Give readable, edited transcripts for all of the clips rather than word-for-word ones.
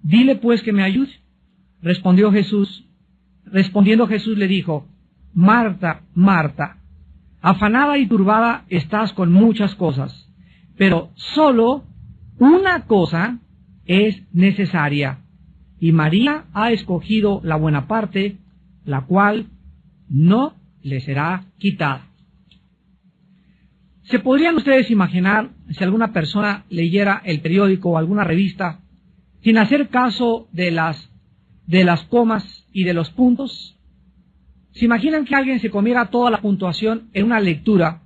Dile pues que me ayude. Respondiendo Jesús le dijo: Marta, Marta, afanada y turbada estás con muchas cosas, pero solo una cosa es necesaria, y María ha escogido la buena parte, la cual no le será quitada. ¿Se podrían ustedes imaginar si alguna persona leyera el periódico o alguna revista sin hacer caso de las comas y de los puntos? ¿Se imaginan que alguien se comiera toda la puntuación en una lectura?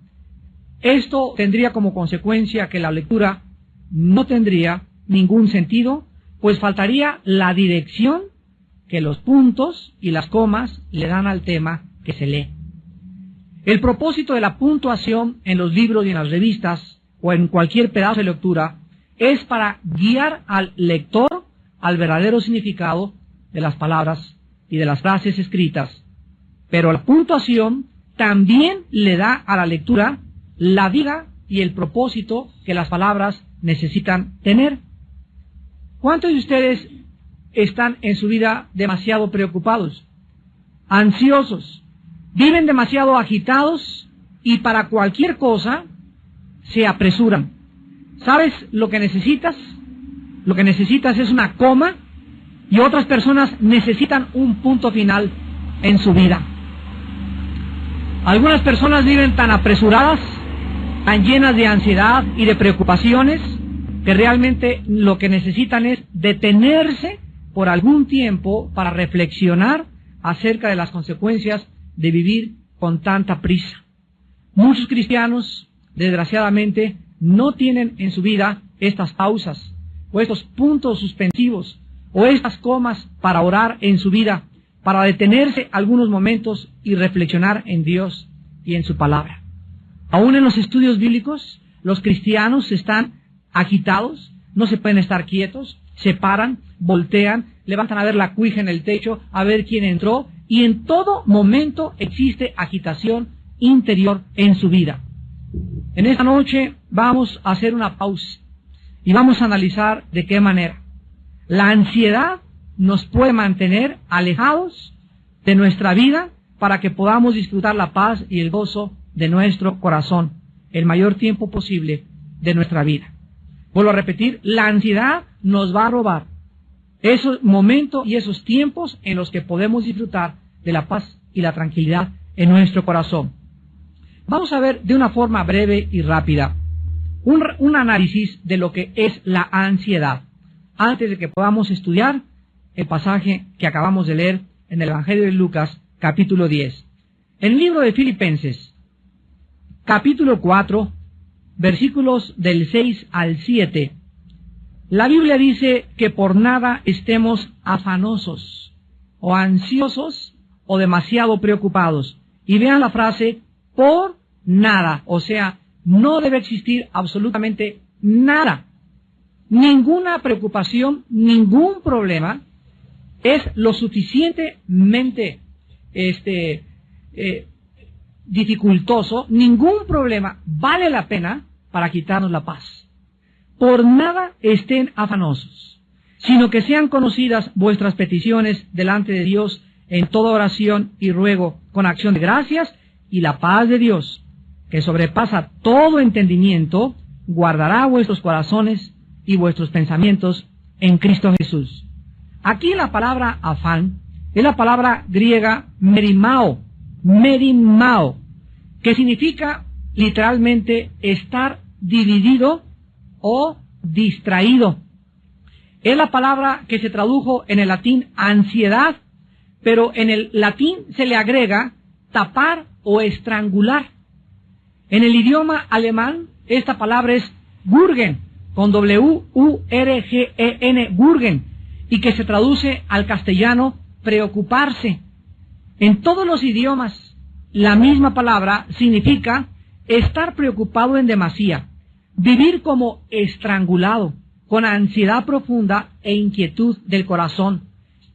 Esto tendría como consecuencia que la lectura no tendría ningún sentido, pues faltaría la dirección que los puntos y las comas le dan al tema que se lee. El propósito de la puntuación en los libros y en las revistas o en cualquier pedazo de lectura es para guiar al lector al verdadero significado de las palabras y de las frases escritas. Pero la puntuación también le da a la lectura la vida y el propósito que las palabras necesitan tener. ¿Cuántos de ustedes están en su vida demasiado preocupados, ansiosos, viven demasiado agitados y para cualquier cosa se apresuran? ¿Sabes lo que necesitas? Lo que necesitas es una coma, y otras personas necesitan un punto final en su vida. Algunas personas viven tan apresuradas, tan llenas de ansiedad y de preocupaciones, que realmente lo que necesitan es detenerse por algún tiempo para reflexionar acerca de las consecuencias de vivir con tanta prisa. Muchos cristianos, desgraciadamente, no tienen en su vida estas pausas, o estos puntos suspensivos, o estas comas para orar en su vida, para detenerse algunos momentos y reflexionar en Dios y en su palabra. Aún en los estudios bíblicos, los cristianos están agitados, no se pueden estar quietos, se paran, voltean, levantan a ver la cuija en el techo, a ver quién entró, y en todo momento existe agitación interior en su vida. En esta noche vamos a hacer una pausa y vamos a analizar de qué manera la ansiedad nos puede mantener alejados de nuestra vida para que podamos disfrutar la paz y el gozo de nuestro corazón el mayor tiempo posible de nuestra vida. Vuelvo a repetir, la ansiedad nos va a robar esos momentos y esos tiempos en los que podemos disfrutar de la paz y la tranquilidad en nuestro corazón. Vamos a ver de una forma breve y rápida un análisis de lo que es la ansiedad, antes de que podamos estudiar el pasaje que acabamos de leer en el Evangelio de Lucas, capítulo 10. En el libro de Filipenses, capítulo 4, versículos del 6 al 7, la Biblia dice que por nada estemos afanosos, o ansiosos, o demasiado preocupados. Y vean la frase, por nada, o sea, no debe existir absolutamente nada. Ninguna preocupación, ningún problema es lo suficientemente dificultoso, ningún problema vale la pena para quitarnos la paz. Por nada estén afanosos, sino que sean conocidas vuestras peticiones delante de Dios en toda oración y ruego con acción de gracias, y la paz de Dios, que sobrepasa todo entendimiento, guardará vuestros corazones y vuestros pensamientos en Cristo Jesús. Aquí la palabra afán es la palabra griega merimao, que significa literalmente estar dividido o distraído. Es la palabra que se tradujo en el latín ansiedad, pero en el latín se le agrega tapar o estrangular. En el idioma alemán esta palabra es Wurgen, con W-U-R-G-E-N, Wurgen, y que se traduce al castellano preocuparse. En todos los idiomas la misma palabra significa estar preocupado en demasía, vivir como estrangulado, con ansiedad profunda e inquietud del corazón.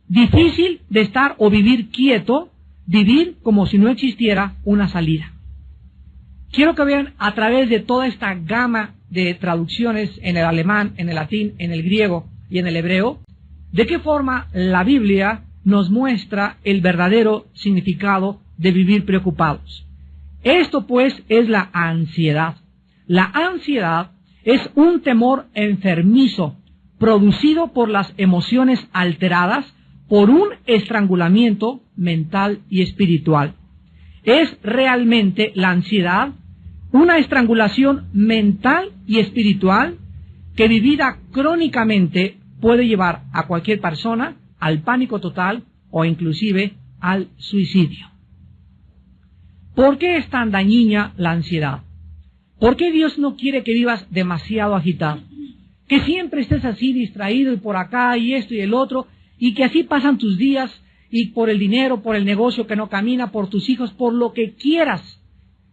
Difícil de estar o vivir quieto, vivir como si no existiera una salida. Quiero que vean a través de toda esta gama de traducciones en el alemán, en el latín, en el griego y en el hebreo, ¿De qué forma la Biblia nos muestra el verdadero significado de vivir preocupados? Esto pues es la ansiedad. La ansiedad es un temor enfermizo producido por las emociones alteradas por un estrangulamiento mental y espiritual. Es realmente la ansiedad una estrangulación mental y espiritual que vivida crónicamente puede llevar a cualquier persona al pánico total o inclusive al suicidio. ¿Por qué es tan dañina la ansiedad? ¿Por qué Dios no quiere que vivas demasiado agitado? Que siempre estés así distraído y por acá y esto y el otro, y que así pasan tus días y por el dinero, por el negocio que no camina, por tus hijos, por lo que quieras.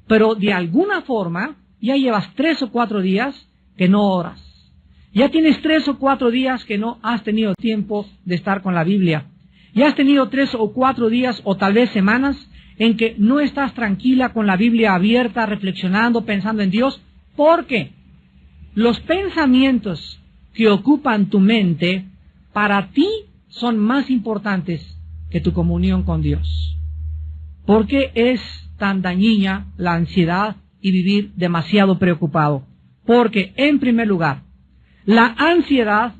Pero de alguna forma ya llevas 3 o 4 días que no oras. Ya tienes 3 o 4 días que no has tenido tiempo de estar con la Biblia. Ya has tenido 3 o 4 días o tal vez semanas en que no estás tranquila con la Biblia abierta, reflexionando, pensando en Dios, porque los pensamientos que ocupan tu mente para ti son más importantes que tu comunión con Dios. ¿Por qué es tan dañina la ansiedad y vivir demasiado preocupado? Porque, en primer lugar, la ansiedad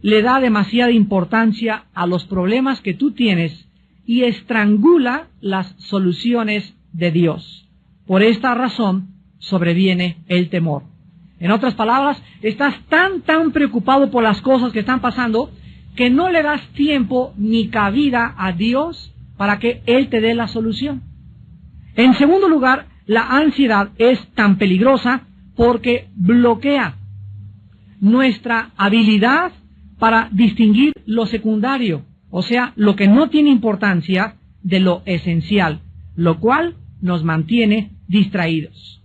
le da demasiada importancia a los problemas que tú tienes y estrangula las soluciones de Dios. Por esta razón sobreviene el temor. En otras palabras, estás tan preocupado por las cosas que están pasando que no le das tiempo ni cabida a Dios para que Él te dé la solución. En segundo lugar, la ansiedad es tan peligrosa porque bloquea nuestra habilidad para distinguir lo secundario, o sea, lo que no tiene importancia de lo esencial, lo cual nos mantiene distraídos.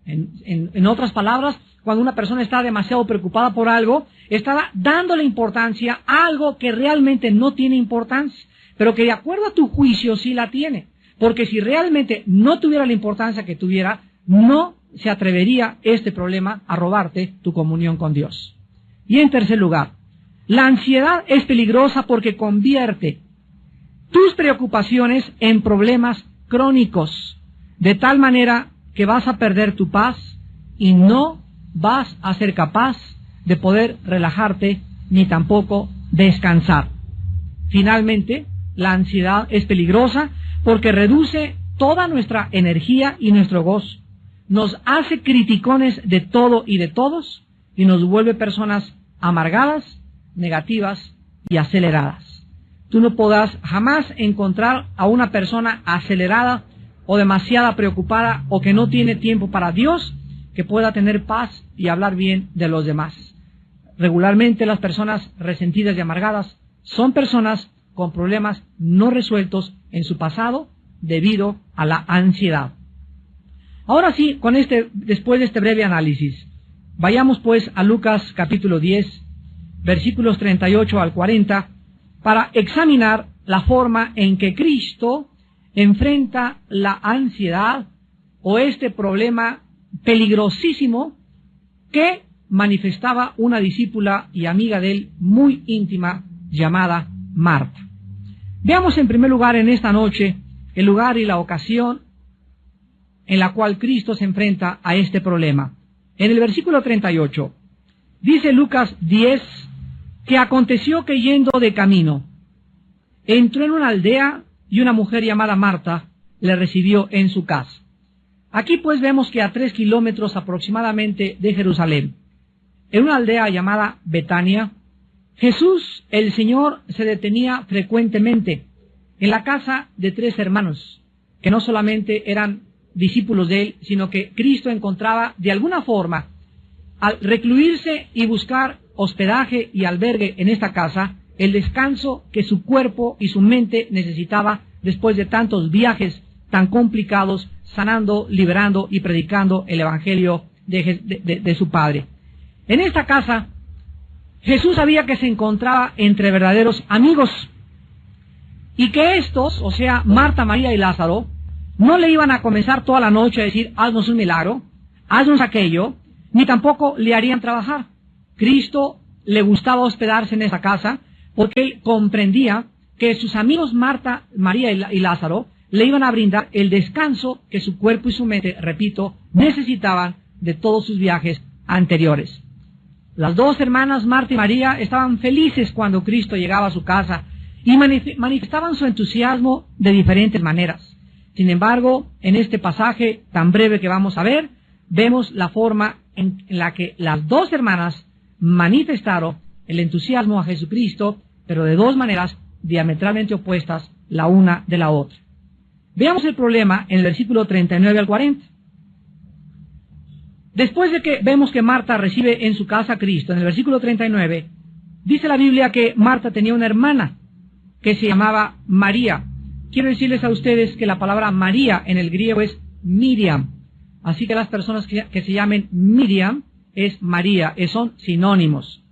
En otras palabras, cuando una persona está demasiado preocupada por algo, está dándole importancia a algo que realmente no tiene importancia, pero que de acuerdo a tu juicio sí la tiene. Porque si realmente no tuviera la importancia que tuviera, no se atrevería este problema a robarte tu comunión con Dios. Y en tercer lugar, la ansiedad es peligrosa porque convierte tus preocupaciones en problemas crónicos, de tal manera que vas a perder tu paz y no vas a ser capaz de poder relajarte ni tampoco descansar. Finalmente, la ansiedad es peligrosa porque reduce toda nuestra energía y nuestro gozo. Nos hace criticones de todo y de todos y nos vuelve personas amargadas, negativas y aceleradas. Tú no podrás jamás encontrar a una persona acelerada o demasiado preocupada o que no tiene tiempo para Dios que pueda tener paz y hablar bien de los demás. Regularmente las personas resentidas y amargadas son personas con problemas no resueltos en su pasado debido a la ansiedad. Ahora sí, después de este breve análisis, vayamos pues a Lucas capítulo 10, versículos 38 al 40, para examinar la forma en que Cristo enfrenta la ansiedad o este problema peligrosísimo que manifestaba una discípula y amiga de él muy íntima llamada Marta. Veamos en primer lugar en esta noche el lugar y la ocasión en la cual Cristo se enfrenta a este problema. En el versículo 38 dice Lucas 10 que aconteció que yendo de camino entró en una aldea y una mujer llamada Marta le recibió en su casa. Aquí pues vemos que a 3 kilómetros aproximadamente de Jerusalén, en una aldea llamada Betania, Jesús, el Señor, se detenía frecuentemente en la casa de 3 hermanos, que no solamente eran discípulos de él, sino que Cristo encontraba de alguna forma, al recluirse y buscar hospedaje y albergue en esta casa, el descanso que su cuerpo y su mente necesitaba después de tantos viajes tan complicados, sanando, liberando y predicando el Evangelio de su Padre. En esta casa, Jesús sabía que se encontraba entre verdaderos amigos y que estos, o sea, Marta, María y Lázaro, no le iban a comenzar toda la noche a decir, haznos un milagro, haznos aquello, ni tampoco le harían trabajar. Cristo le gustaba hospedarse en esa casa porque él comprendía que sus amigos Marta, María y Lázaro le iban a brindar el descanso que su cuerpo y su mente, repito, necesitaban de todos sus viajes anteriores. Las dos hermanas Marta y María estaban felices cuando Cristo llegaba a su casa y manifestaban su entusiasmo de diferentes maneras. Sin embargo, en este pasaje tan breve que vamos a ver, vemos la forma en la que las dos hermanas manifestaron el entusiasmo a Jesucristo, pero de dos maneras diametralmente opuestas la una de la otra. Veamos el problema en el versículo 39 al 40. Después de que vemos que Marta recibe en su casa a Cristo, en el versículo 39, dice la Biblia que Marta tenía una hermana que se llamaba María. Quiero decirles a ustedes que la palabra María en el griego es Miriam. Así que las personas que se llamen Miriam es María, son sinónimos.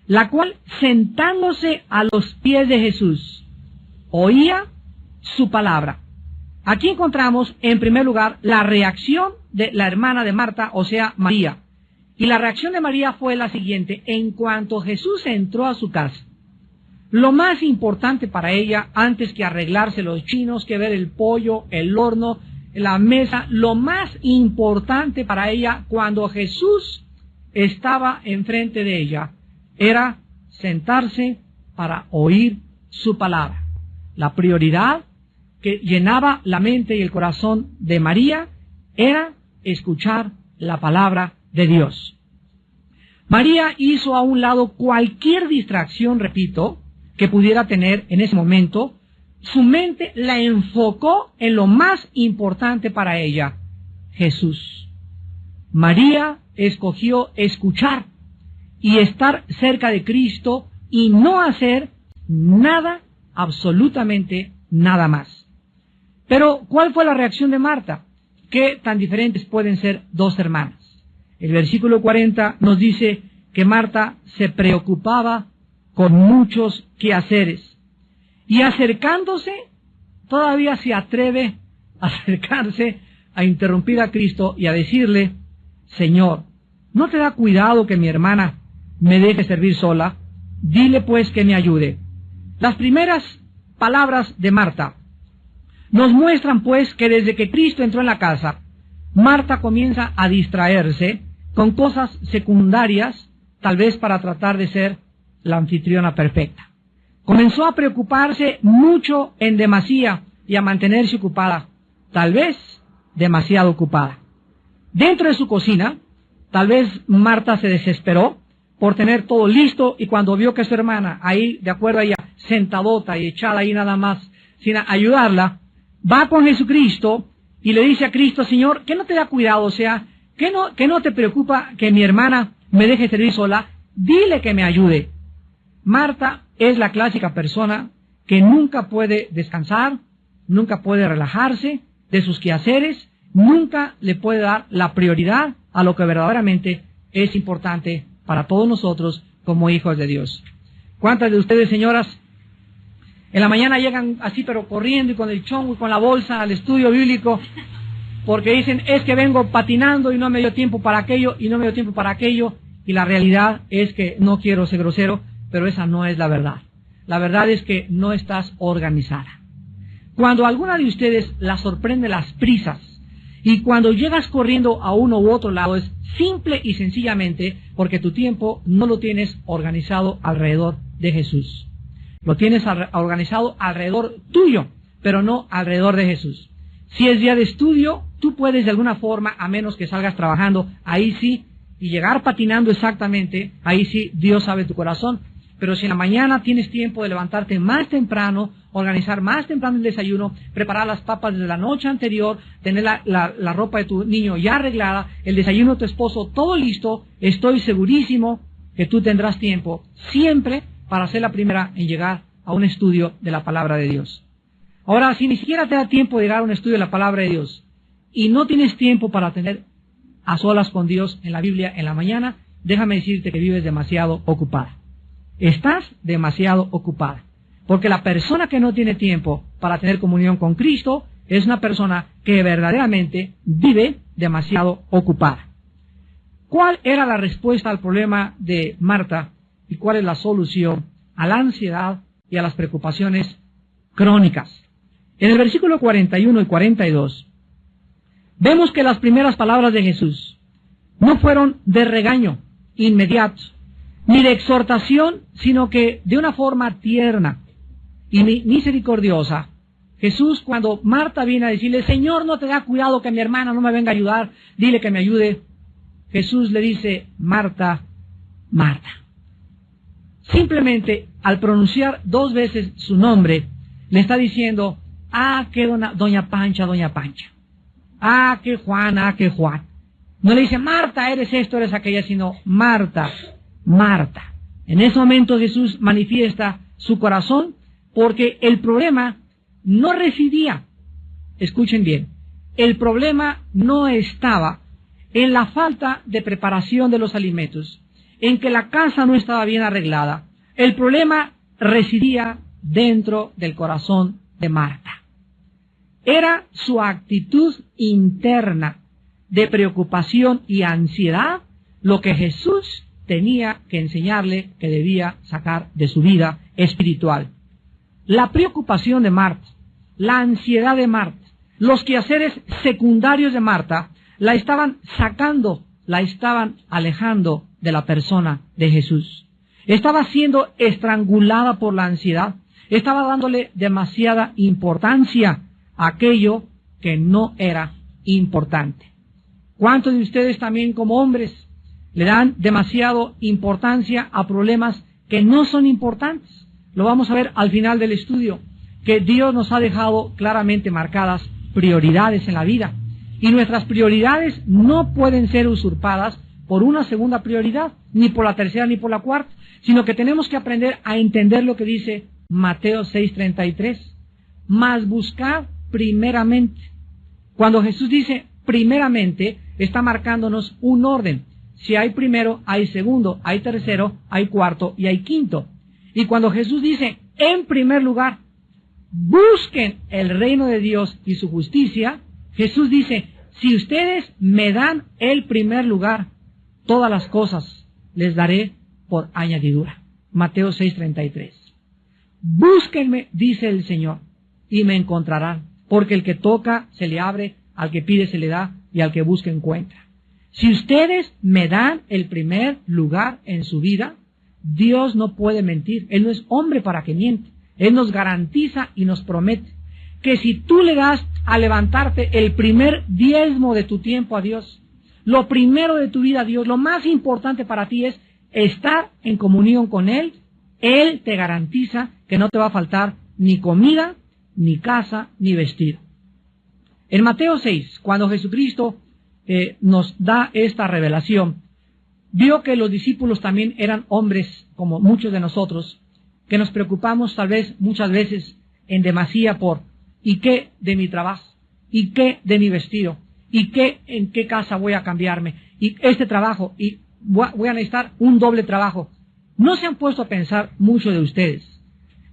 La cual, sentándose a los pies de Jesús, oía su palabra. Aquí encontramos, en primer lugar, la reacción de la hermana de Marta, o sea, María. Y la reacción de María fue la siguiente: en cuanto Jesús entró a su casa, lo más importante para ella, antes que arreglarse los chinos, que ver el pollo, el horno, la mesa, lo más importante para ella cuando Jesús estaba enfrente de ella, era sentarse para oír su palabra. La prioridad que llenaba la mente y el corazón de María era escuchar la palabra de Dios. María hizo a un lado cualquier distracción, repito, que pudiera tener en ese momento. Su mente la enfocó en lo más importante para ella, Jesús. María escogió escuchar y estar cerca de Cristo y no hacer nada, absolutamente nada más. Pero, ¿cuál fue la reacción de Marta? ¿Qué tan diferentes pueden ser dos hermanas? El versículo 40 nos dice que Marta se preocupaba con muchos quehaceres. Y acercándose, todavía se atreve a acercarse a interrumpir a Cristo y a decirle: Señor, ¿no te da cuidado que mi hermana me deje servir sola? Dile pues que me ayude. Las primeras palabras de Marta nos muestran pues que desde que Cristo entró en la casa, Marta comienza a distraerse con cosas secundarias, tal vez para tratar de ser la anfitriona perfecta. Comenzó a preocuparse mucho en demasía y a mantenerse ocupada, tal vez demasiado ocupada. Dentro de su cocina, tal vez Marta se desesperó por tener todo listo, y cuando vio que su hermana, ahí de acuerdo a ella, sentadota y echada ahí nada más, sin ayudarla, va con Jesucristo y le dice a Cristo: Señor, ¿qué no te da cuidado? O sea, ¿qué no te preocupa que mi hermana me deje servir sola? Dile que me ayude. Marta es la clásica persona que nunca puede descansar, nunca puede relajarse de sus quehaceres, nunca le puede dar la prioridad a lo que verdaderamente es importante para todos nosotros como hijos de Dios. ¿Cuántas de ustedes, señoras, en la mañana llegan así pero corriendo y con el chongo y con la bolsa al estudio bíblico porque dicen: es que vengo patinando y no me dio tiempo para aquello y no me dio tiempo para aquello? Y la realidad es que, no quiero ser grosero, pero esa no es la verdad. La verdad es que no estás organizada. Cuando alguna de ustedes la sorprende las prisas y cuando llegas corriendo a uno u otro lado, es simple y sencillamente porque tu tiempo no lo tienes organizado alrededor de Jesús. Lo tienes organizado alrededor tuyo, pero no alrededor de Jesús. Si es día de estudio, tú puedes de alguna forma, a menos que salgas trabajando, ahí sí, y llegar patinando exactamente, ahí sí, Dios sabe tu corazón. Pero si en la mañana tienes tiempo de levantarte más temprano, organizar más temprano el desayuno, preparar las papas desde la noche anterior, tener la ropa de tu niño ya arreglada, el desayuno de tu esposo todo listo, estoy segurísimo que tú tendrás tiempo siempre para ser la primera en llegar a un estudio de la palabra de Dios. Ahora, si ni siquiera te da tiempo de llegar a un estudio de la palabra de Dios y no tienes tiempo para tener a solas con Dios en la Biblia en la mañana, déjame decirte que vives demasiado ocupada. Estás demasiado ocupada. Porque la persona que no tiene tiempo para tener comunión con Cristo es una persona que verdaderamente vive demasiado ocupada. ¿Cuál era la respuesta al problema de Marta y cuál es la solución a la ansiedad y a las preocupaciones crónicas. En el versículo 41 y 42, vemos que las primeras palabras de Jesús no fueron de regaño inmediato, ni de exhortación, sino que de una forma tierna y misericordiosa. Jesús, cuando Marta viene a decirle, Señor, no te da cuidado que mi hermana no me venga a ayudar, dile que me ayude. Jesús le dice, Marta, Marta. Simplemente al pronunciar 2 veces su nombre, le está diciendo, que doña Pancha, que Juan, que Juan. No le dice, Marta, eres esto, eres aquella, sino Marta, Marta. En ese momento Jesús manifiesta su corazón, porque el problema no residía, escuchen bien, el problema no estaba en la falta de preparación de los alimentos, en que la casa no estaba bien arreglada. El problema residía dentro del corazón de Marta. Era su actitud interna de preocupación y ansiedad lo que Jesús tenía que enseñarle que debía sacar de su vida espiritual. La preocupación de Marta, la ansiedad de Marta, los quehaceres secundarios de Marta, la estaban sacando, la estaban alejando de la persona de Jesús. Estaba siendo estrangulada por la ansiedad, estaba dándole demasiada importancia a aquello que no era importante. ¿Cuántos de ustedes también como hombres le dan demasiada importancia a problemas que no son importantes? Lo vamos a ver al final del estudio, que Dios nos ha dejado claramente marcadas prioridades en la vida. Y nuestras prioridades no pueden ser usurpadas por una segunda prioridad, ni por la tercera ni por la cuarta, sino que tenemos que aprender a entender lo que dice Mateo 6:33. Mas buscad primeramente. Cuando Jesús dice primeramente, está marcándonos un orden. Si hay primero, hay segundo, hay tercero, hay cuarto y hay quinto. Y cuando Jesús dice en primer lugar, busquen el reino de Dios y su justicia, Jesús dice, si ustedes me dan el primer lugar, todas las cosas les daré por añadidura. Mateo 6:33. Búsquenme, dice el Señor, y me encontrarán, porque el que toca se le abre, al que pide se le da, y al que busca encuentra. Si ustedes me dan el primer lugar en su vida, Dios no puede mentir. Él no es hombre para que miente. Él nos garantiza y nos promete que si tú le das a levantarte el primer diezmo de tu tiempo a Dios, lo primero de tu vida a Dios, lo más importante para ti es estar en comunión con Él, Él te garantiza que no te va a faltar ni comida, ni casa, ni vestido. En Mateo 6, cuando Jesucristo nos da esta revelación, vio que los discípulos también eran hombres como muchos de nosotros, que nos preocupamos tal vez muchas veces en demasía por ¿y qué de mi trabajo? ¿Y qué de mi vestido? ¿Y qué en qué casa voy a cambiarme? ¿Y este trabajo? ¿Y voy a necesitar un doble trabajo? ¿No se han puesto a pensar mucho de ustedes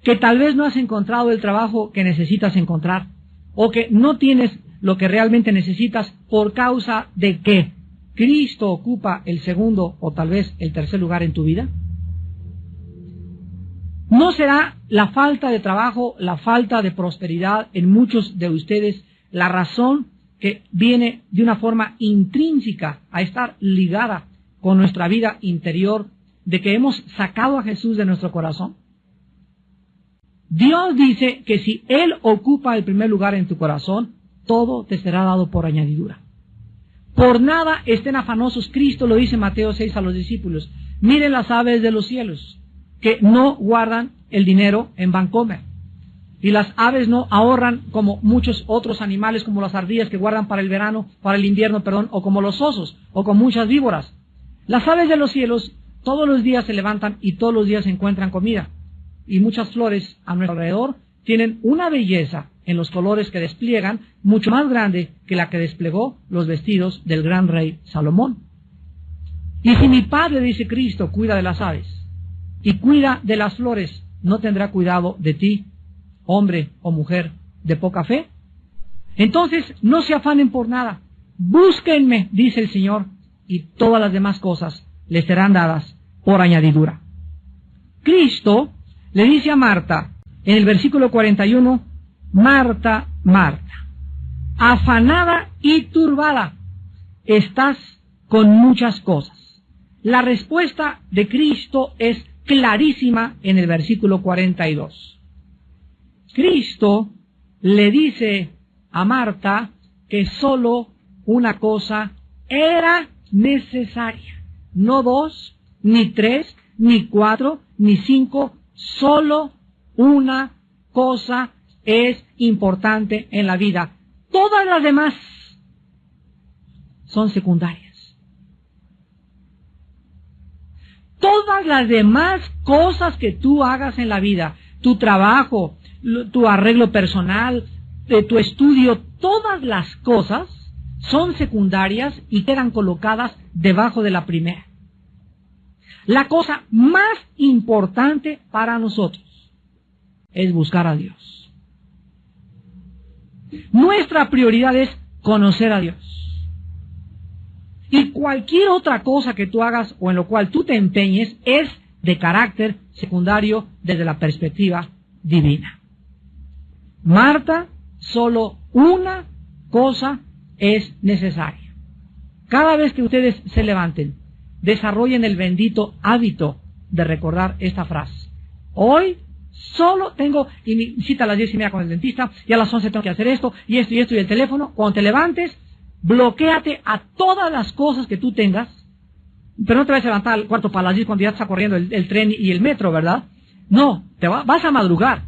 que tal vez no has encontrado el trabajo que necesitas encontrar, o que no tienes lo que realmente necesitas por causa de que Cristo ocupa el segundo o tal vez el tercer lugar en tu vida? ¿No será la falta de trabajo, la falta de prosperidad en muchos de ustedes la razón que viene de una forma intrínseca a estar ligada con nuestra vida interior, de que hemos sacado a Jesús de nuestro corazón? Dios dice que si Él ocupa el primer lugar en tu corazón, todo te será dado por añadidura. Por nada estén afanosos. Cristo lo dice en Mateo 6 a los discípulos. Miren las aves de los cielos, que no guardan el dinero en Bancomer. Y las aves no ahorran como muchos otros animales, como las ardillas que guardan para el verano, para el invierno, o como los osos, o con muchas víboras. Las aves de los cielos todos los días se levantan y todos los días encuentran comida. Y muchas flores a nuestro alrededor tienen una belleza en los colores que despliegan, mucho más grande que la que desplegó los vestidos del gran rey Salomón. Y si mi Padre, dice Cristo, cuida de las aves y cuida de las flores, ¿no tendrá cuidado de ti, hombre o mujer de poca fe? Entonces, no se afanen por nada. Búsquenme, dice el Señor, y todas las demás cosas les serán dadas por añadidura. Cristo le dice a Marta, en el versículo 41, Marta, Marta, afanada y turbada, estás con muchas cosas. La respuesta de Cristo es clarísima en el versículo 42. Cristo le dice a Marta que solo una cosa era necesaria. No 2, ni 3, ni 4, ni 5, solo una cosa es importante en la vida. Todas las demás son secundarias. Todas las demás cosas que tú hagas en la vida, tu trabajo, tu arreglo personal, tu estudio, todas las cosas son secundarias y quedan colocadas debajo de la primera. La cosa más importante para nosotros es buscar a Dios. Nuestra prioridad es conocer a Dios. Y cualquier otra cosa que tú hagas o en lo cual tú te empeñes es de carácter secundario desde la perspectiva divina. Marta, solo una cosa es necesaria. Cada vez que ustedes se levanten, desarrollen el bendito hábito de recordar esta frase. Hoy solo tengo mi cita a las 10:30 con el dentista, y a las 11 tengo que hacer esto, y esto, y el teléfono. Cuando te levantes, bloquéate a todas las cosas que tú tengas, pero no te vas a levantar al cuarto para las 10 cuando ya está corriendo el tren y el metro, ¿verdad? No, vas a madrugar.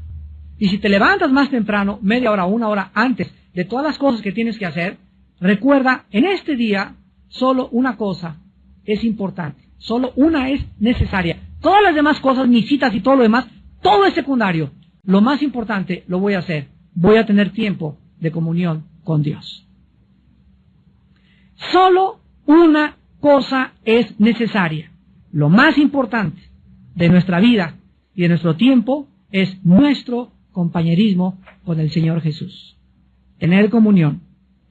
Y si te levantas más temprano, media hora o una hora antes de todas las cosas que tienes que hacer, recuerda, en este día, solo una cosa es importante, solo una es necesaria. Todas las demás cosas, mis citas y todo lo demás, todo es secundario. Lo más importante lo voy a hacer. Voy a tener tiempo de comunión con Dios. Solo una cosa es necesaria. Lo más importante de nuestra vida y de nuestro tiempo es nuestro compañerismo con el Señor Jesús. Tener comunión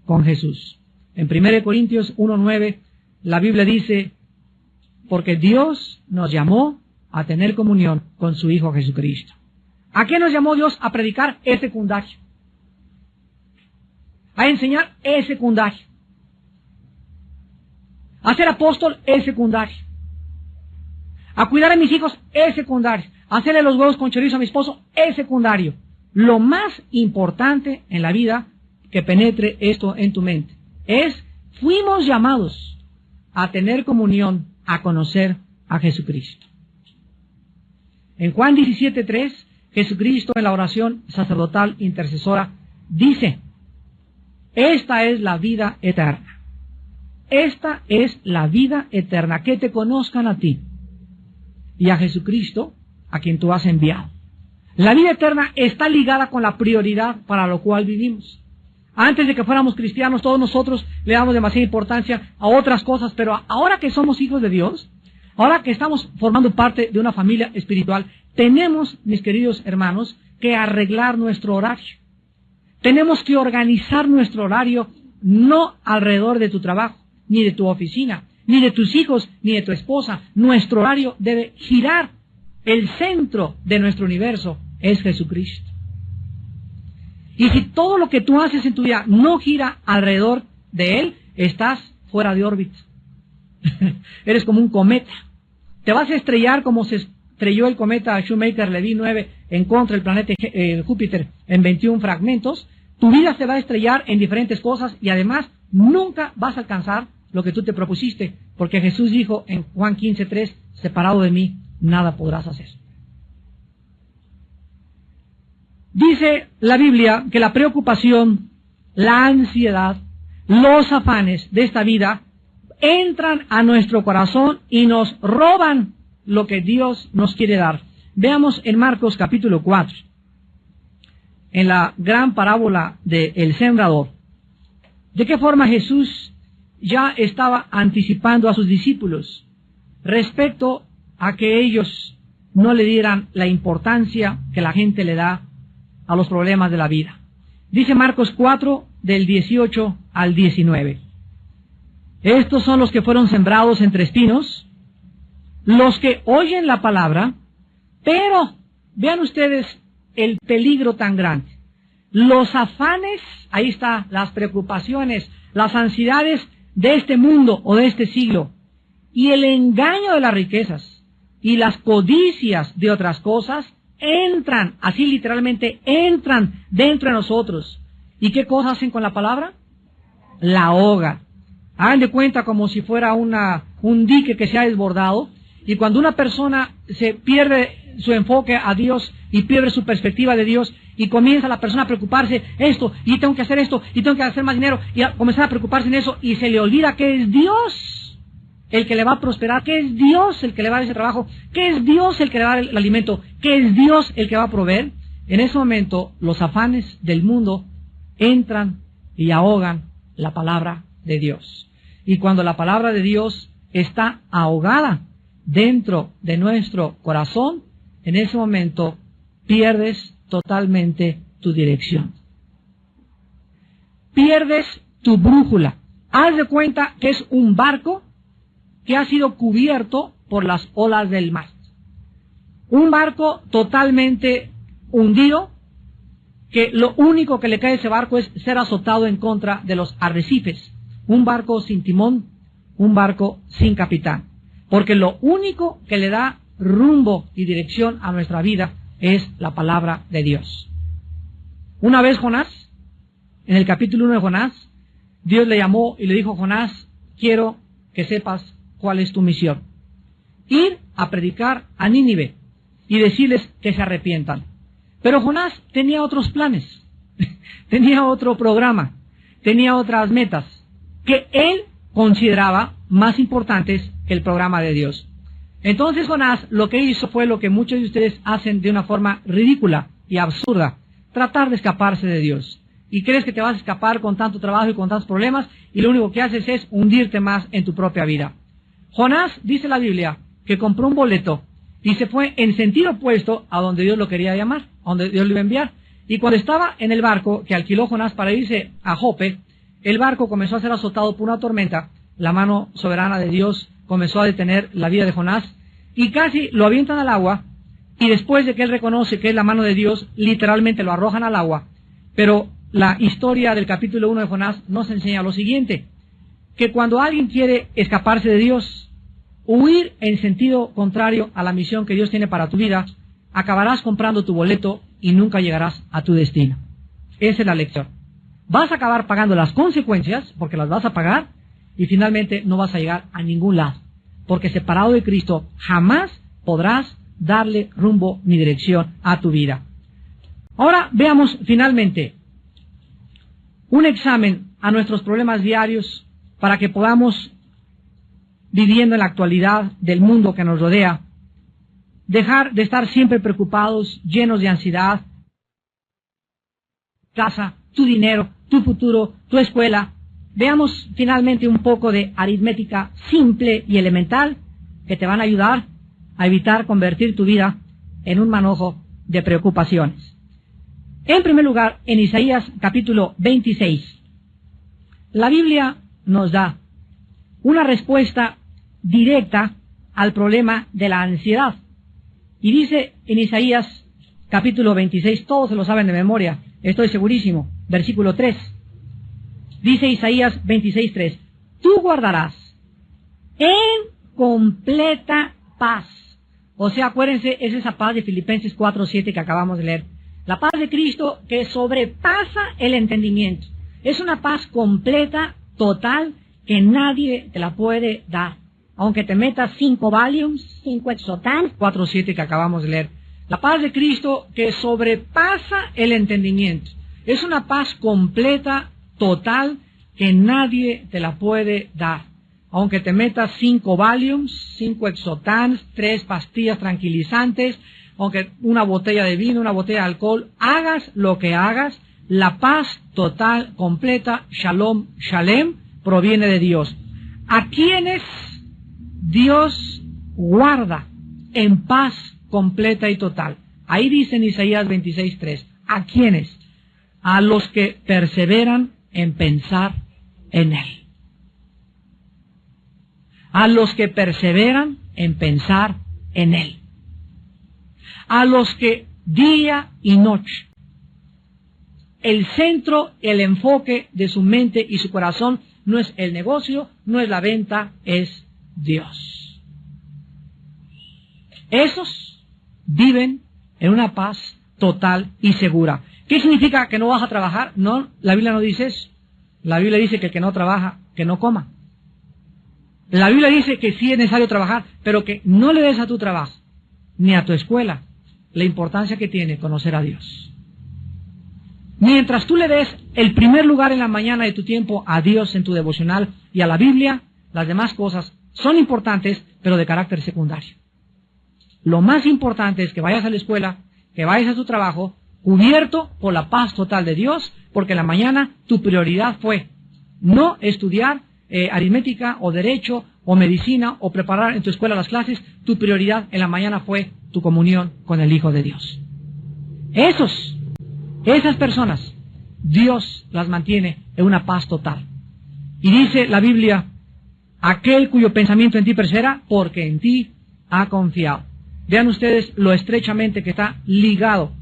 con Jesús. En 1 Corintios 1:9, la Biblia dice, porque Dios nos llamó a tener comunión con su Hijo Jesucristo. ¿A qué nos llamó Dios? A predicar, es secundario. A enseñar, es secundario. A ser apóstol, es secundario. A cuidar a mis hijos, es secundario. A hacerle los huevos con chorizo a mi esposo, es secundario. Lo más importante en la vida, que penetre esto en tu mente, fuimos llamados a tener comunión, a conocer a Jesucristo. En Juan 17:3, Jesucristo en la oración sacerdotal intercesora dice, esta es la vida eterna. Esta es la vida eterna, que te conozcan a ti y a Jesucristo, a quien tú has enviado. La vida eterna está ligada con la prioridad para lo cual vivimos. Antes de que fuéramos cristianos, todos nosotros le damos demasiada importancia a otras cosas, pero ahora que somos hijos de Dios, ahora que estamos formando parte de una familia espiritual, tenemos, mis queridos hermanos, que arreglar nuestro horario. Tenemos que organizar nuestro horario no alrededor de tu trabajo, ni de tu oficina, ni de tus hijos, ni de tu esposa. Nuestro horario debe girar. El centro de nuestro universo es Jesucristo. Y si todo lo que tú haces en tu vida no gira alrededor de Él, estás fuera de órbita. Eres como un cometa. Te vas a estrellar como se estrelló el cometa Shoemaker-Levy 9 en contra del planeta Júpiter en 21 fragmentos. Tu vida se va a estrellar en diferentes cosas y además nunca vas a alcanzar lo que tú te propusiste, porque Jesús dijo en Juan 15:3, separado de mí, nada podrás hacer. Dice la Biblia que la preocupación, la ansiedad, los afanes de esta vida entran a nuestro corazón y nos roban lo que Dios nos quiere dar. Veamos en Marcos capítulo 4, en la gran parábola del sembrador, de qué forma Jesús ya estaba anticipando a sus discípulos respecto a que ellos no le dieran la importancia que la gente le da a los problemas de la vida. Dice Marcos 4, del 18 al 19. Estos son los que fueron sembrados entre espinos, los que oyen la palabra, pero vean ustedes el peligro tan grande. Los afanes, ahí está, las preocupaciones, las ansiedades de este mundo o de este siglo, y el engaño de las riquezas y las codicias de otras cosas entran, así literalmente entran dentro de nosotros. ¿Y qué cosas hacen con la palabra? La ahoga. Hagan de cuenta como si fuera un dique que se ha desbordado, y cuando una persona se pierde su enfoque a Dios y pierde su perspectiva de Dios y comienza la persona a preocuparse esto, y tengo que hacer esto, y tengo que hacer más dinero, y a comenzar a preocuparse en eso, y se le olvida que es Dios el que le va a prosperar, que es Dios el que le va a dar ese trabajo, que es Dios el que le va a dar el alimento, que es Dios el que va a proveer. En ese momento los afanes del mundo entran y ahogan la palabra de Dios. Y cuando la palabra de Dios está ahogada dentro de nuestro corazón, en ese momento pierdes totalmente tu dirección. Pierdes tu brújula. Haz de cuenta que es un barco que ha sido cubierto por las olas del mar. Un barco totalmente hundido, que lo único que le cae a ese barco es ser azotado en contra de los arrecifes. Un barco sin timón, un barco sin capitán. Porque lo único que le da rumbo y dirección a nuestra vida es la palabra de Dios. Una vez Jonás, en el capítulo 1 de Jonás, Dios le llamó y le dijo: Jonás, quiero que sepas cuál es tu misión. Ir a predicar a Nínive y decirles que se arrepientan. Pero Jonás tenía otros planes, tenía otro programa, tenía otras metas que él consideraba más importantes que el programa de Dios. Entonces Jonás lo que hizo fue lo que muchos de ustedes hacen de una forma ridícula y absurda: tratar de escaparse de Dios. Y crees que te vas a escapar con tanto trabajo y con tantos problemas, y lo único que haces es hundirte más en tu propia vida. Jonás, dice la Biblia, que compró un boleto y se fue en sentido opuesto a donde Dios lo quería llamar, a donde Dios lo iba a enviar. Y cuando estaba en el barco que alquiló Jonás para irse a Jope, el barco comenzó a ser azotado por una tormenta. La mano soberana de Dios comenzó a detener la vida de Jonás y casi lo avientan al agua, y después de que él reconoce que es la mano de Dios, literalmente lo arrojan al agua. Pero la historia del capítulo 1 de Jonás nos enseña lo siguiente: que cuando alguien quiere escaparse de Dios, huir en sentido contrario a la misión que Dios tiene para tu vida, acabarás comprando tu boleto y nunca llegarás a tu destino. Esa es la lección. Vas a acabar pagando las consecuencias, porque las vas a pagar, y finalmente no vas a llegar a ningún lado, porque separado de Cristo jamás podrás darle rumbo ni dirección a tu vida. Ahora veamos finalmente un examen a nuestros problemas diarios para que podamos, viviendo en la actualidad del mundo que nos rodea, dejar de estar siempre preocupados, llenos de ansiedad. Casa, tu dinero, tu futuro, tu escuela. Veamos finalmente un poco de aritmética simple y elemental que te van a ayudar a evitar convertir tu vida en un manojo de preocupaciones. En primer lugar, en Isaías capítulo 26, la Biblia nos da una respuesta directa al problema de la ansiedad. Y dice en Isaías capítulo 26, todos se lo saben de memoria, estoy segurísimo, versículo 3. Dice Isaías 26:3, tú guardarás en completa paz. O sea, acuérdense, es esa paz de Filipenses 4:7 que acabamos de leer. La paz de Cristo que sobrepasa el entendimiento. Es una paz completa, total, que nadie te la puede dar. Aunque te metas 5 Valiums, 5 Exotan, 4:7 que acabamos de leer. La paz de Cristo que sobrepasa el entendimiento. Es una paz completa, total, que nadie te la puede dar. Aunque te metas 5 Valiums, 5 Exotans, 3 pastillas tranquilizantes, aunque una botella de vino, una botella de alcohol, hagas lo que hagas, la paz total, completa, Shalom, Shalem, proviene de Dios. ¿A quienes Dios guarda en paz completa y total? Ahí dice en Isaías 26:3, ¿a quiénes? A los que perseveran en pensar en Él. A los que perseveran en pensar en Él. a los que día y noche, el centro, el enfoque de su mente y su corazón no es el negocio, no es la venta, es Dios. Esos viven en una paz total y segura. ¿Qué significa que no vas a trabajar? No, la Biblia no dice eso. La Biblia dice que el que no trabaja, que no coma. La Biblia dice que sí es necesario trabajar, pero que no le des a tu trabajo, ni a tu escuela, la importancia que tiene conocer a Dios. Mientras tú le des el primer lugar en la mañana de tu tiempo a Dios en tu devocional y a la Biblia, las demás cosas son importantes, pero de carácter secundario. Lo más importante es que vayas a la escuela, que vayas a tu trabajo, cubierto por la paz total de Dios, porque en la mañana tu prioridad fue no estudiar aritmética o derecho o medicina o preparar en tu escuela las clases. Tu prioridad en la mañana fue tu comunión con el Hijo de Dios. Esas personas, Dios las mantiene en una paz total. Y dice la Biblia, aquel cuyo pensamiento en ti persevera, porque en ti ha confiado. Vean ustedes lo estrechamente que está ligado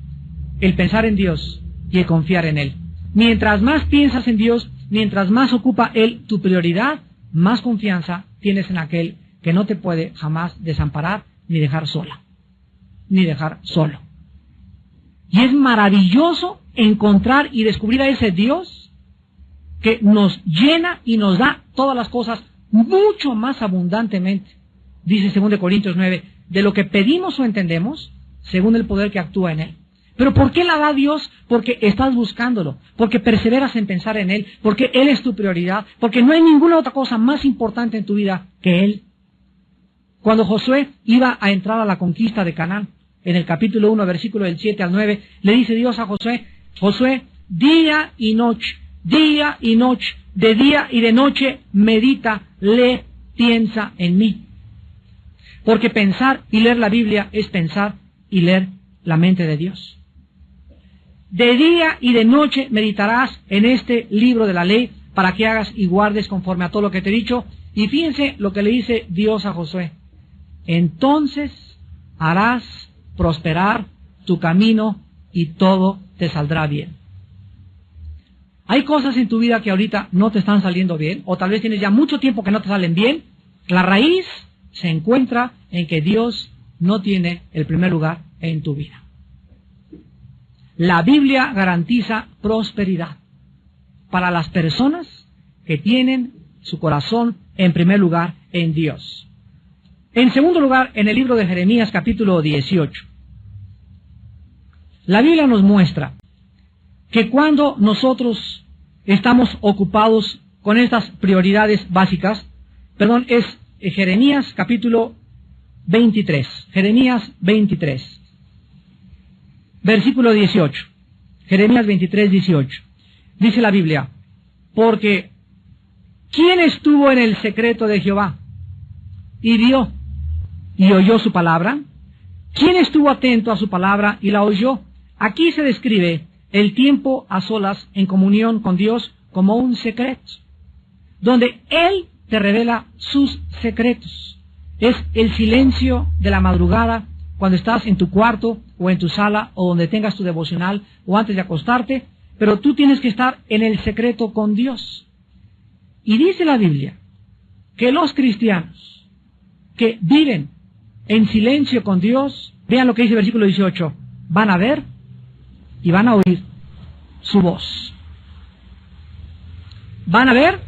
el pensar en Dios y el confiar en Él. Mientras más piensas en Dios, mientras más ocupa Él tu prioridad, más confianza tienes en aquel que no te puede jamás desamparar ni dejar sola, ni dejar solo. Y es maravilloso encontrar y descubrir a ese Dios que nos llena y nos da todas las cosas mucho más abundantemente. Dice 2 Corintios 9, de lo que pedimos o entendemos, según el poder que actúa en Él. ¿Pero por qué la da Dios? Porque estás buscándolo, porque perseveras en pensar en Él, porque Él es tu prioridad, porque no hay ninguna otra cosa más importante en tu vida que Él. Cuando Josué iba a entrar a la conquista de Canaán, en el capítulo 1, versículo del 7 al 9, le dice Dios a Josué, Josué, día y noche, de día y de noche, medita, lee, piensa en mí. Porque pensar y leer la Biblia es pensar y leer la mente de Dios. De día y de noche meditarás en este libro de la ley para que hagas y guardes conforme a todo lo que te he dicho. Y fíjense lo que le dice Dios a Josué. Entonces harás prosperar tu camino y todo te saldrá bien. Hay cosas en tu vida que ahorita no te están saliendo bien, o tal vez tienes ya mucho tiempo que no te salen bien. La raíz se encuentra en que Dios no tiene el primer lugar en tu vida. La Biblia garantiza prosperidad para las personas que tienen su corazón en primer lugar en Dios. En segundo lugar, en el libro de Jeremías capítulo 18, la Biblia nos muestra que cuando nosotros estamos ocupados con estas prioridades básicas, es Jeremías capítulo 23, Jeremías 23. Versículo 18, Jeremías 23, 18. Dice la Biblia, porque ¿quién estuvo en el secreto de Jehová y vio y oyó su palabra? ¿Quién estuvo atento a su palabra y la oyó? Aquí se describe el tiempo a solas en comunión con Dios como un secreto, donde Él te revela sus secretos. Es el silencio de la madrugada, cuando estás en tu cuarto o en tu sala o donde tengas tu devocional o antes de acostarte, pero tú tienes que estar en el secreto con Dios. Y dice la Biblia que los cristianos que viven en silencio con Dios, vean lo que dice el versículo 18, van a ver y van a oír su voz. Van a ver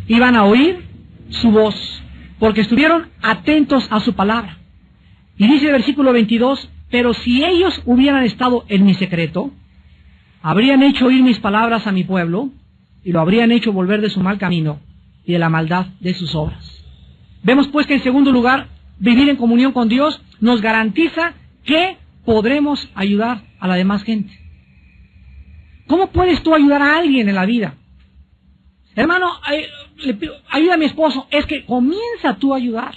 y van a oír su voz, porque estuvieron atentos a su palabra. Y dice el versículo 22, pero si ellos hubieran estado en mi secreto, habrían hecho oír mis palabras a mi pueblo, y lo habrían hecho volver de su mal camino y de la maldad de sus obras. Vemos pues que en segundo lugar, vivir en comunión con Dios nos garantiza que podremos ayudar a la demás gente. ¿Cómo puedes tú ayudar a alguien en la vida? Hermano, ayuda a mi esposo. Es que comienza tú a ayudar.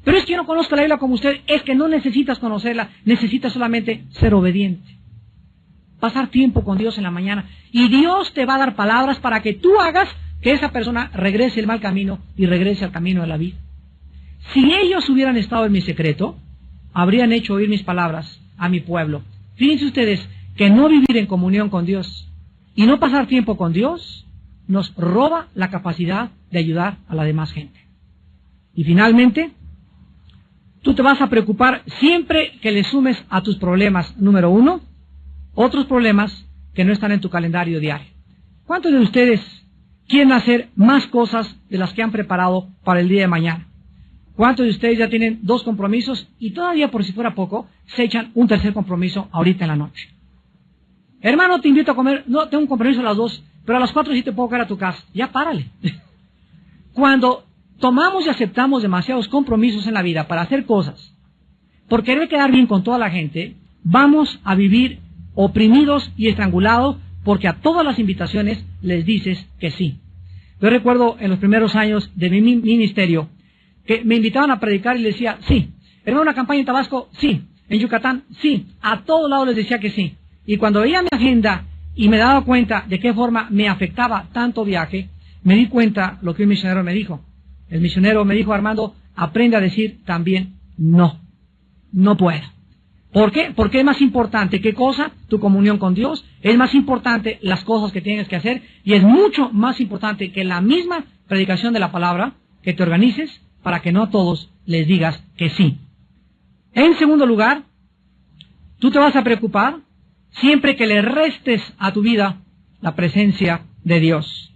Pero es que yo no conozco la Biblia como usted. Es que no necesitas conocerla, necesitas solamente ser obediente. Pasar tiempo con Dios en la mañana. Y Dios te va a dar palabras para que tú hagas que esa persona regrese el mal camino y regrese al camino de la vida. Si ellos hubieran estado en mi secreto, habrían hecho oír mis palabras a mi pueblo. Fíjense ustedes que no vivir en comunión con Dios y no pasar tiempo con Dios nos roba la capacidad de ayudar a la demás gente. Y finalmente, tú te vas a preocupar siempre que le sumes a tus problemas, número 1, otros problemas que no están en tu calendario diario. ¿Cuántos de ustedes quieren hacer más cosas de las que han preparado para el día de mañana? ¿Cuántos de ustedes ya tienen 2 compromisos y todavía, por si fuera poco, se echan un tercer compromiso ahorita en la noche? Hermano, te invito a comer. No, tengo un compromiso a las 2, pero a las 4 sí te puedo caer a tu casa. Ya párale. Cuando tomamos y aceptamos demasiados compromisos en la vida para hacer cosas, por querer quedar bien con toda la gente, vamos a vivir oprimidos y estrangulados porque a todas las invitaciones les dices que sí. Yo recuerdo en los primeros años de mi ministerio que me invitaban a predicar y les decía, sí. ¿Hermano, una campaña en Tabasco? Sí. ¿En Yucatán? Sí. A todos lados les decía que sí. Y cuando veía mi agenda y me daba cuenta de qué forma me afectaba tanto viaje, me di cuenta lo que un misionero me dijo. El misionero me dijo, Armando, aprende a decir también no. No puedo. ¿Por qué? Porque es más importante, ¿qué cosa? Tu comunión con Dios. Es más importante las cosas que tienes que hacer. Y es mucho más importante que la misma predicación de la palabra, que te organices para que no a todos les digas que sí. En segundo lugar, tú te vas a preocupar siempre que le restes a tu vida la presencia de Dios.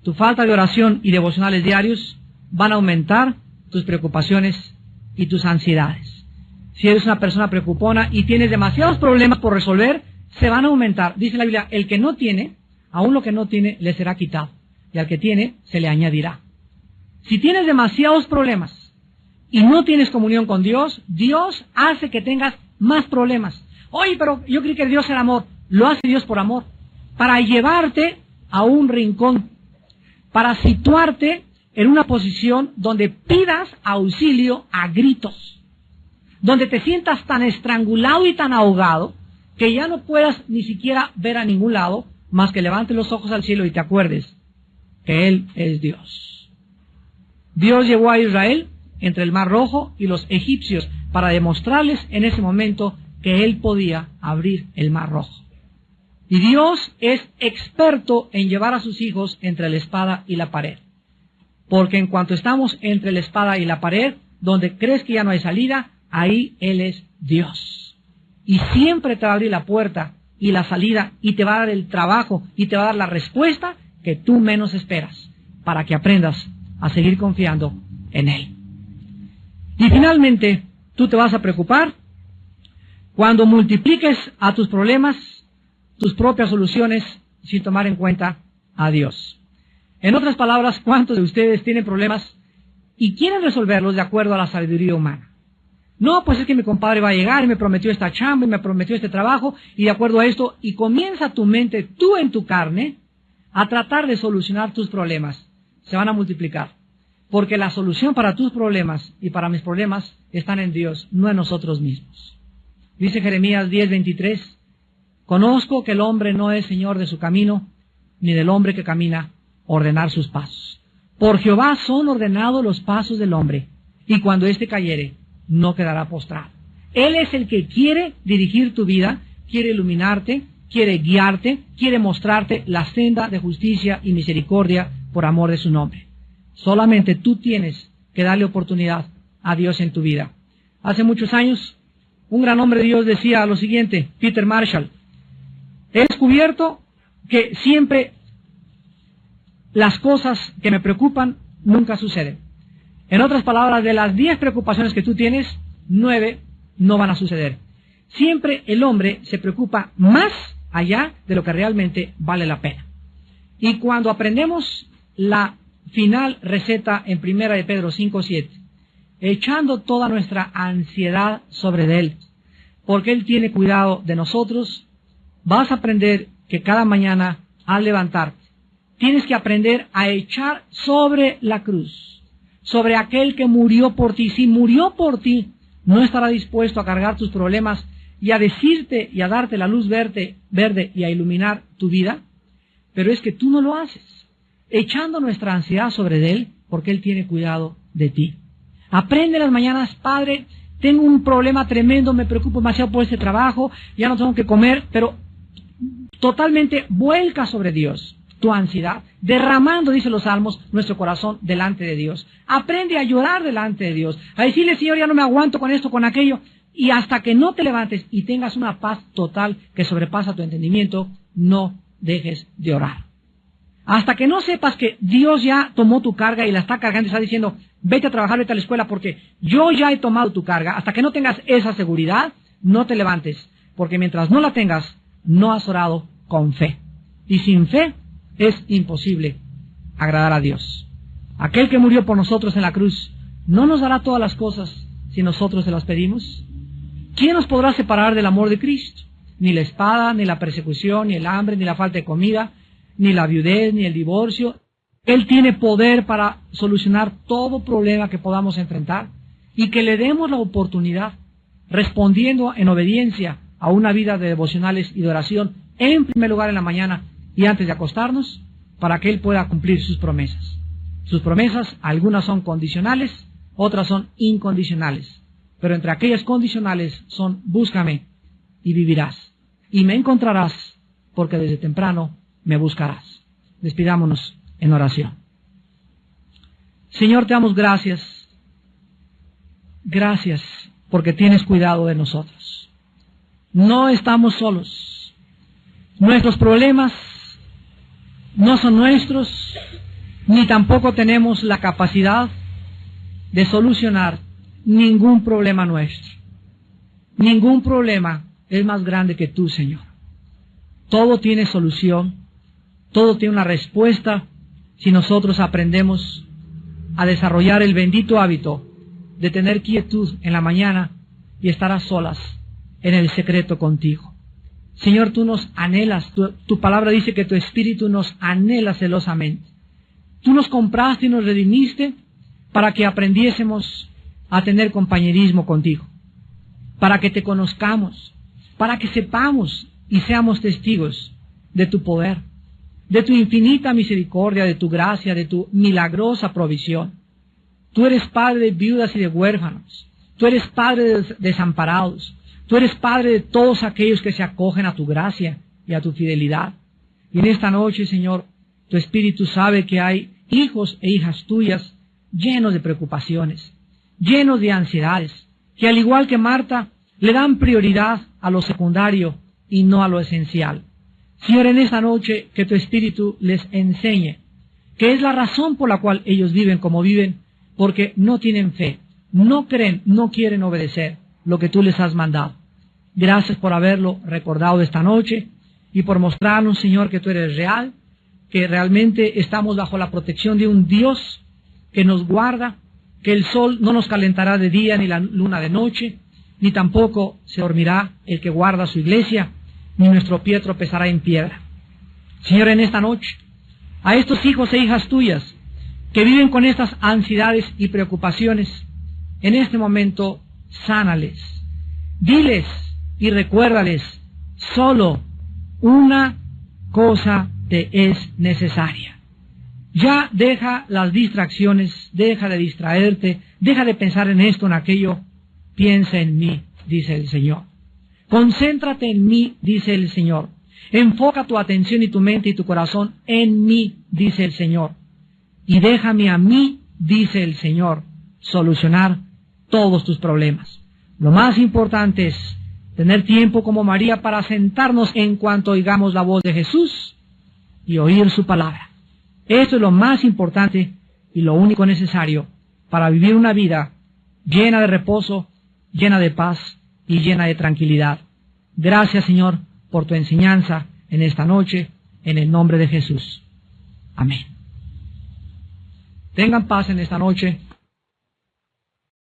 Tu falta de oración y devocionales diarios van a aumentar tus preocupaciones y tus ansiedades. Si eres una persona preocupona y tienes demasiados problemas por resolver, se van a aumentar. Dice la Biblia, el que no tiene, aún lo que no tiene, le será quitado. Y al que tiene, se le añadirá. Si tienes demasiados problemas y no tienes comunión con Dios, Dios hace que tengas más problemas. Oye, pero yo creí que Dios era amor. Lo hace Dios por amor. Para llevarte a un rincón. Para situarte en una posición donde pidas auxilio a gritos. Donde te sientas tan estrangulado y tan ahogado que ya no puedas ni siquiera ver a ningún lado más que levantes los ojos al cielo y te acuerdes que Él es Dios. Dios llevó a Israel entre el Mar Rojo y los egipcios para demostrarles en ese momento que Él podía abrir el Mar Rojo. Y Dios es experto en llevar a sus hijos entre la espada y la pared. Porque en cuanto estamos entre la espada y la pared, donde crees que ya no hay salida, ahí Él es Dios. Y siempre te va a abrir la puerta y la salida y te va a dar el trabajo y te va a dar la respuesta que tú menos esperas para que aprendas a seguir confiando en Él. Y finalmente, tú te vas a preocupar cuando multipliques a tus problemas tus propias soluciones sin tomar en cuenta a Dios. En otras palabras, ¿cuántos de ustedes tienen problemas y quieren resolverlos de acuerdo a la sabiduría humana? No, pues es que mi compadre va a llegar y me prometió esta chamba y me prometió este trabajo y de acuerdo a esto, y comienza tu mente, tú en tu carne, a tratar de solucionar tus problemas. Se van a multiplicar. Porque la solución para tus problemas y para mis problemas están en Dios, no en nosotros mismos. Dice Jeremías 10:23, conozco que el hombre no es señor de su camino, ni del hombre que camina ordenar sus pasos. Por Jehová son ordenados los pasos del hombre, y cuando éste cayere, no quedará postrado. Él es el que quiere dirigir tu vida, quiere iluminarte, quiere guiarte, quiere mostrarte la senda de justicia y misericordia por amor de su nombre. Solamente tú tienes que darle oportunidad a Dios en tu vida. Hace muchos años, un gran hombre de Dios decía lo siguiente, Peter Marshall: he descubierto que siempre las cosas que me preocupan nunca suceden. En otras palabras, de las 10 preocupaciones que tú tienes, 9 no van a suceder. Siempre el hombre se preocupa más allá de lo que realmente vale la pena. Y cuando aprendemos la final receta en 1 de Pedro 5:7, echando toda nuestra ansiedad sobre Él, porque Él tiene cuidado de nosotros, vas a aprender que cada mañana al levantarte, tienes que aprender a echar sobre la cruz, sobre aquel que murió por ti. Si murió por ti, no estará dispuesto a cargar tus problemas y a decirte y a darte la luz verde y a iluminar tu vida, pero es que tú no lo haces, echando nuestra ansiedad sobre Él, porque Él tiene cuidado de ti. Aprende las mañanas, Padre, tengo un problema tremendo, me preocupo demasiado por este trabajo, ya no tengo que comer, pero totalmente vuelca sobre Dios tu ansiedad, derramando, dice los Salmos, nuestro corazón delante de Dios. Aprende a llorar delante de Dios, a decirle, Señor, ya no me aguanto con esto, con aquello, y hasta que no te levantes y tengas una paz total que sobrepasa tu entendimiento, no dejes de orar. Hasta que no sepas que Dios ya tomó tu carga y la está cargando y está diciendo, vete a trabajar, vete a la escuela porque yo ya he tomado tu carga. Hasta que no tengas esa seguridad, no te levantes, porque mientras no la tengas, no has orado con fe. Y sin fe es imposible agradar a Dios. Aquel que murió por nosotros en la cruz, ¿no nos dará todas las cosas si nosotros se las pedimos? ¿Quién nos podrá separar del amor de Cristo? Ni la espada, ni la persecución, ni el hambre, ni la falta de comida, ni la viudez, ni el divorcio. Él tiene poder para solucionar todo problema que podamos enfrentar y que le demos la oportunidad, respondiendo en obediencia a una vida de devocionales y de oración, en primer lugar en la mañana y antes de acostarnos, para que Él pueda cumplir sus promesas. Sus promesas, algunas son condicionales, otras son incondicionales. Pero entre aquellas condicionales son, búscame y vivirás, y me encontrarás, porque desde temprano me buscarás. Despidámonos en oración. Señor, te damos gracias. Gracias porque tienes cuidado de nosotros. No estamos solos. Nuestros problemas no son nuestros, ni tampoco tenemos la capacidad de solucionar ningún problema nuestro. Ningún problema es más grande que tú, Señor. Todo tiene solución, todo tiene una respuesta si nosotros aprendemos a desarrollar el bendito hábito de tener quietud en la mañana y estar a solas en el secreto contigo. Señor, tú nos anhelas, tu palabra dice que tu espíritu nos anhela celosamente. Tú nos compraste y nos redimiste para que aprendiésemos a tener compañerismo contigo, para que te conozcamos, para que sepamos y seamos testigos de tu poder, de tu infinita misericordia, de tu gracia, de tu milagrosa provisión. Tú eres padre de viudas y de huérfanos, tú eres padre de desamparados, tú eres padre de todos aquellos que se acogen a tu gracia y a tu fidelidad. Y en esta noche, Señor, tu Espíritu sabe que hay hijos e hijas tuyas llenos de preocupaciones, llenos de ansiedades, que al igual que Marta, le dan prioridad a lo secundario y no a lo esencial. Señor, en esta noche que tu Espíritu les enseñe que es la razón por la cual ellos viven como viven, porque no tienen fe, no creen, no quieren obedecer lo que tú les has mandado. Gracias por haberlo recordado esta noche y por mostrarnos, Señor, que tú eres real, que realmente estamos bajo la protección de un Dios que nos guarda, que el sol no nos calentará de día ni la luna de noche, ni tampoco se dormirá el que guarda su iglesia, ni nuestro pie tropezará en piedra. Señor, en esta noche, a estos hijos e hijas tuyas que viven con estas ansiedades y preocupaciones, en este momento, sánales. Diles y recuérdales, solo una cosa te es necesaria. Ya deja las distracciones, deja de distraerte, deja de pensar en esto, en aquello. Piensa en mí, dice el Señor. Concéntrate en mí, dice el Señor. Enfoca tu atención y tu mente y tu corazón en mí, dice el Señor. Y déjame a mí, dice el Señor, solucionar todos tus problemas. Lo más importante es tener tiempo como María para sentarnos en cuanto oigamos la voz de Jesús y oír su palabra. Esto es lo más importante y lo único necesario para vivir una vida llena de reposo, llena de paz y llena de tranquilidad. Gracias, Señor, por tu enseñanza en esta noche, en el nombre de Jesús. Amén. Tengan paz en esta noche.